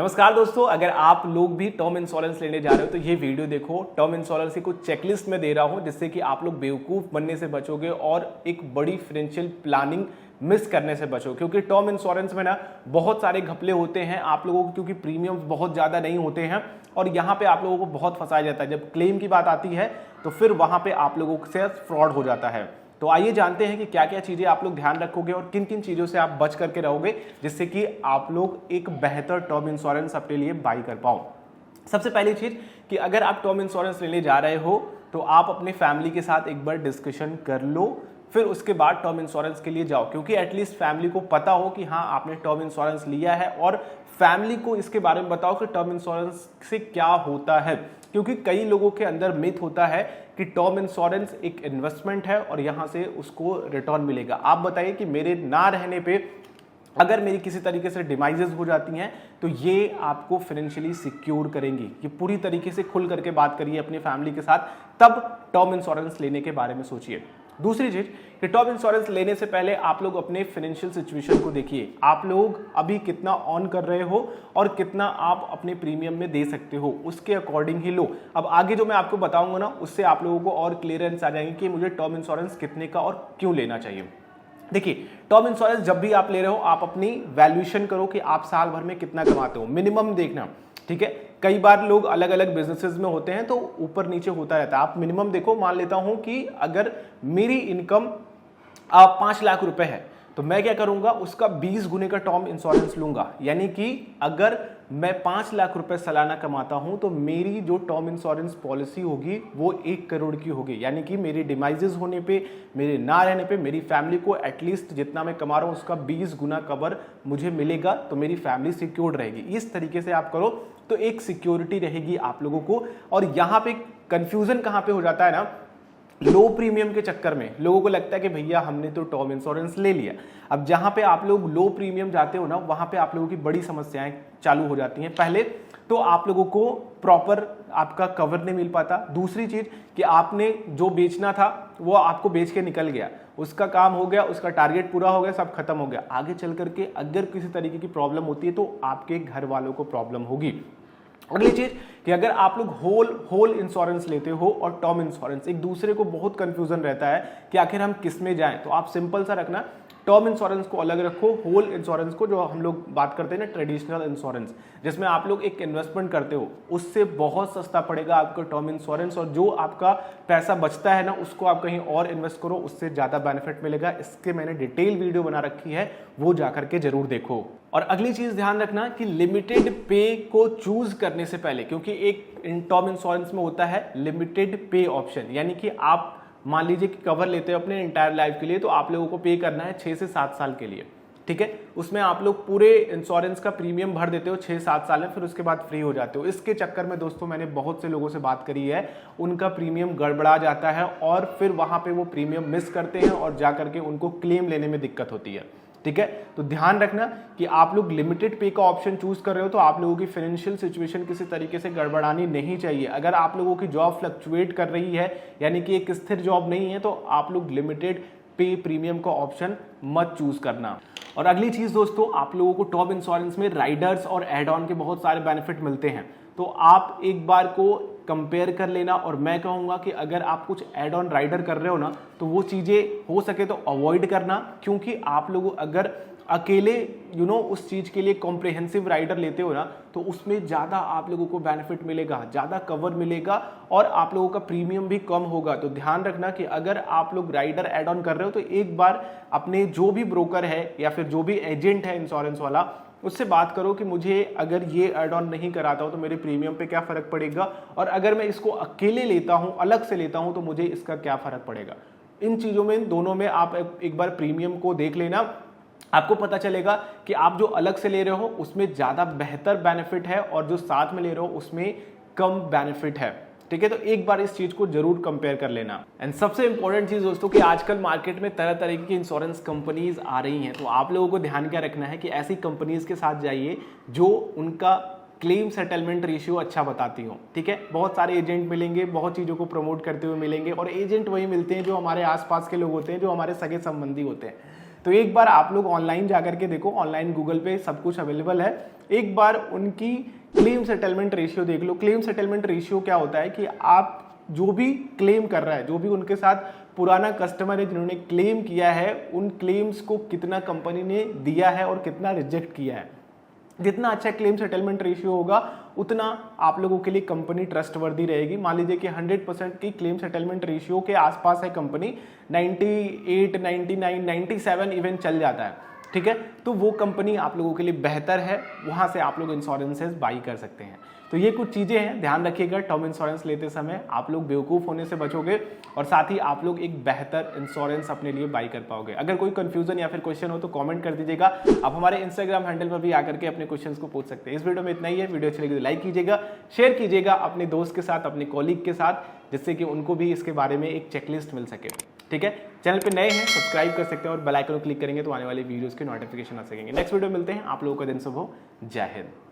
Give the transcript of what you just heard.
नमस्कार दोस्तों, अगर आप लोग भी टर्म इंश्योरेंस लेने जा रहे हो तो ये वीडियो देखो। टर्म इंश्योरेंस की कुछ चेकलिस्ट में दे रहा हूं जिससे कि आप लोग बेवकूफ बनने से बचोगे और एक बड़ी फाइनेंशियल प्लानिंग मिस करने से बचो। क्योंकि टर्म इंश्योरेंस में ना बहुत सारे घपले होते हैं आप लोगों को, क्योंकि प्रीमियम्स बहुत ज़्यादा नहीं होते हैं और यहाँ पे आप लोगों को बहुत फंसाया जाता है। जब क्लेम की बात आती है तो फिर वहाँ पे आप लोगों से फ्रॉड हो जाता है। तो आइए जानते हैं कि क्या क्या चीजें आप लोग ध्यान रखोगे और किन किन चीजों से आप बच करके रहोगे जिससे कि आप लोग एक बेहतर टर्म इंश्योरेंस अपने लिए बाई कर पाओ। सबसे पहली चीज कि अगर आप टर्म इंश्योरेंस लेने जा रहे हो तो आप अपने फैमिली के साथ एक बार डिस्कशन कर लो, फिर उसके बाद टर्म इंश्योरेंस के लिए जाओ। क्योंकि एटलीस्ट फैमिली को पता हो कि हाँ आपने टर्म इंश्योरेंस लिया है और फैमिली को इसके बारे में बताओ कि टर्म इंश्योरेंस से क्या होता है। क्योंकि कई लोगों के अंदर मिथ होता है कि टर्म इंश्योरेंस एक इन्वेस्टमेंट है और यहां से उसको रिटर्न मिलेगा। आप बताइए कि मेरे ना रहने पे अगर मेरी किसी तरीके से डिमाइजेस हो जाती हैं तो ये आपको फाइनेंशियली सिक्योर करेंगी। ये पूरी तरीके से खुल करके बात करिए अपनी फैमिली के साथ, तब टर्म इंश्योरेंस लेने के बारे में सोचिए। दूसरी चीज कि टर्म इंश्योरेंस लेने से पहले आप लोग अपने फाइनेंशियल सिचुएशन को देखिए। आप लोग अभी कितना ऑन कर रहे हो और कितना आप अपने प्रीमियम में दे सकते हो, उसके अकॉर्डिंग ही लो। अब आगे जो मैं आपको बताऊंगा ना, उससे आप लोगों को और क्लियरेंस आ जाएंगे कि मुझे टर्म इंश्योरेंस कितने का और क्यों लेना चाहिए। देखिए, टर्म इंश्योरेंस जब भी आप ले रहे हो आप अपनी वैल्यूएशन करो कि आप साल भर में कितना कमाते हो, मिनिमम देखना। ठीक है, कई बार लोग अलग अलग बिजनेसेस में होते हैं तो ऊपर नीचे होता रहता है। आप मिनिमम देखो। मान लेता हूं कि अगर मेरी इनकम 5 लाख रुपए है तो मैं क्या करूंगा, उसका 20 गुने का टर्म इंश्योरेंस लूंगा। यानी कि अगर मैं 5 लाख रुपए सालाना कमाता हूं तो मेरी जो टर्म इंश्योरेंस पॉलिसी होगी वो 1 करोड़ की होगी। यानी कि मेरी डिमाइजेस होने पे, मेरे ना रहने पे मेरी फैमिली को एटलीस्ट जितना मैं कमा रहा हूं उसका 20 गुना कवर मुझे मिलेगा, तो मेरी फैमिली सिक्योर्ड रहेगी। इस तरीके से आप करो तो एक सिक्योरिटी रहेगी आप लोगों को। और यहां पे कंफ्यूजन कहां पे हो जाता है ना, लो प्रीमियम के चक्कर में लोगों को लगता है कि भैया हमने तो टर्म इंश्योरेंस ले लिया। अब जहां पे आप लोग लो प्रीमियम जाते हो ना, वहां पे आप लोगों की बड़ी समस्याएं चालू हो जाती हैं। पहले तो आप लोगों को प्रॉपर आपका कवर नहीं मिल पाता। दूसरी चीज कि आपने जो बेचना था वो आपको बेच के निकल गया, उसका काम हो गया, उसका टारगेट पूरा हो गया, सब खत्म हो गया। आगे चल करके अगर किसी तरीके की प्रॉब्लम होती है तो आपके घर वालों को प्रॉब्लम होगी। अगली चीज कि अगर आप लोग होल इंश्योरेंस लेते हो और टर्म इंश्योरेंस, एक दूसरे को बहुत कंफ्यूजन रहता है कि आखिर हम किस में जाएं। तो आप सिंपल सा रखना, टर्म इंश्योरेंस को अलग रखो, होल इंश्योरेंस को, जो हम लोग बात करते हैं ना ट्रेडिशनल इंश्योरेंस, जिसमें आप लोग एक इन्वेस्टमेंट करते हो, उससे बहुत सस्ता पड़ेगा आपको टर्म इंश्योरेंस। और जो आपका पैसा बचता है ना उसको आप कहीं और इन्वेस्ट करो, उससे ज्यादा बेनिफिट मिलेगा। इसके मैंने डिटेल वीडियो बना रखी है, वो जाकर के जरूर देखो। और अगली चीज ध्यान रखना कि लिमिटेड पे को चूज करने से पहले, क्योंकि एक टर्म इंश्योरेंस में होता है लिमिटेड पे ऑप्शन, यानी कि आप मान लीजिए कि कवर लेते हो अपने एंटायर लाइफ के लिए, तो आप लोगों को पे करना है 6 से 7 साल के लिए। ठीक है, उसमें आप लोग पूरे इंश्योरेंस का प्रीमियम भर देते हो 6-7 साल में, फिर उसके बाद फ्री हो जाते हो। इसके चक्कर में दोस्तों मैंने बहुत से लोगों से बात करी है, उनका प्रीमियम गड़बड़ा जाता है और फिर वहां पे वो प्रीमियम मिस करते हैं और जाकर के उनको क्लेम लेने में दिक्कत होती है। ठीक है, तो ध्यान रखना कि आप लोग लिमिटेड पे का ऑप्शन चूज कर रहे हो तो आप लोगों की फाइनेंशियल सिचुएशन किसी तरीके से गड़बड़ानी नहीं चाहिए। अगर आप लोगों की जॉब फ्लक्चुएट कर रही है, यानी कि एक स्थिर जॉब नहीं है, तो आप लोग लिमिटेड पे प्रीमियम का ऑप्शन मत चूज करना। और अगली चीज दोस्तों, आप लोगों को टर्म इंश्योरेंस में राइडर्स और एड ऑन के बहुत सारे बेनिफिट मिलते हैं, तो आप एक बार को कंपेयर कर लेना। और मैं कहूंगा कि अगर आप कुछ एड ऑन राइडर कर रहे हो ना तो वो चीजें हो सके तो अवॉइड करना, क्योंकि आप लोग अगर अकेले उस चीज के लिए कॉम्प्रिहेंसिव राइडर लेते हो ना तो उसमें ज्यादा आप लोगों को बेनिफिट मिलेगा, ज्यादा कवर मिलेगा और आप लोगों का प्रीमियम भी कम होगा। तो ध्यान रखना कि अगर आप लोग राइडर एड ऑन कर रहे हो तो एक बार अपने जो भी ब्रोकर है या फिर जो भी एजेंट है इंश्योरेंस वाला, उससे बात करो कि मुझे अगर ये एड ऑन नहीं कराता हूं तो मेरे प्रीमियम पे क्या फर्क पड़ेगा, और अगर मैं इसको अकेले लेता हूं, अलग से लेता हूं, तो मुझे इसका क्या फर्क पड़ेगा। इन चीजों में, इन दोनों में आप एक बार प्रीमियम को देख लेना, आपको पता चलेगा कि आप जो अलग से ले रहे हो उसमें ज्यादा बेहतर बेनिफिट है और जो साथ में ले रहे हो उसमें कम बेनिफिट है। ठीक है, तो एक बार इस चीज को जरूर कंपेयर कर लेना। एंड सबसे इंपॉर्टेंट चीज दोस्तों कि आजकल मार्केट में तरह तरह की इंश्योरेंस कंपनीज आ रही हैं, तो आप लोगों को ध्यान क्या रखना है कि ऐसी कंपनीज के साथ जाइए जो उनका क्लेम सेटलमेंट रेशियो अच्छा बताती हो। ठीक है, बहुत सारे एजेंट मिलेंगे, बहुत चीजों को प्रमोट करते हुए मिलेंगे, और एजेंट वही मिलते हैं जो हमारे आसपास के लोग होते हैं, जो हमारे सगे संबंधी होते हैं। तो एक बार आप लोग ऑनलाइन जाकर के देखो, ऑनलाइन गूगल पे सब कुछ अवेलेबल है, एक बार उनकी क्लेम सेटलमेंट रेशियो देख लो। क्लेम सेटलमेंट रेशियो क्या होता है कि आप जो भी क्लेम कर रहा है, जो भी उनके साथ पुराना कस्टमर है जिन्होंने क्लेम किया है, उन क्लेम्स को कितना कंपनी ने दिया है और कितना रिजेक्ट किया है। जितना अच्छा क्लेम सेटलमेंट रेशियो होगा उतना आप लोगों के लिए कंपनी ट्रस्टवर्दी रहेगी। मान लीजिए कि 100% की क्लेम सेटलमेंट रेशियो के आसपास है कंपनी, 98, 99, 97 इवन चल जाता है, ठीक है, तो वो कंपनी आप लोगों के लिए बेहतर है, वहां से आप लोग इंश्योरेंसेस बाई कर सकते हैं। तो ये कुछ चीजें हैं, ध्यान रखिएगा। टर्म इंश्योरेंस लेते समय आप लोग बेवकूफ होने से बचोगे और साथ ही आप लोग एक बेहतर इंश्योरेंस अपने लिए बाई कर पाओगे। अगर कोई कंफ्यूजन या फिर क्वेश्चन हो तो कमेंट कर दीजिएगा। आप हमारे इंस्टाग्राम हैंडल पर भी आकर के अपने क्वेश्चंस को पूछ सकते हैं। इस वीडियो में इतना ही है। वीडियो अच्छी लगी तो लाइक कीजिएगा, शेयर कीजिएगा अपने दोस्त के साथ, अपने कॉलीग के साथ, जिससे कि उनको भी इसके बारे में एक चेकलिस्ट मिल सके, ठीक है। चैनल पे नए हैं सब्सक्राइब कर सकते हैं और बेल आइकन को क्लिक करेंगे तो आने वाली वीडियोस के नोटिफिकेशन आ सकेंगे। नेक्स्ट वीडियो मिलते हैं। आप लोगों का दिन शुभ हो। जय हिंद।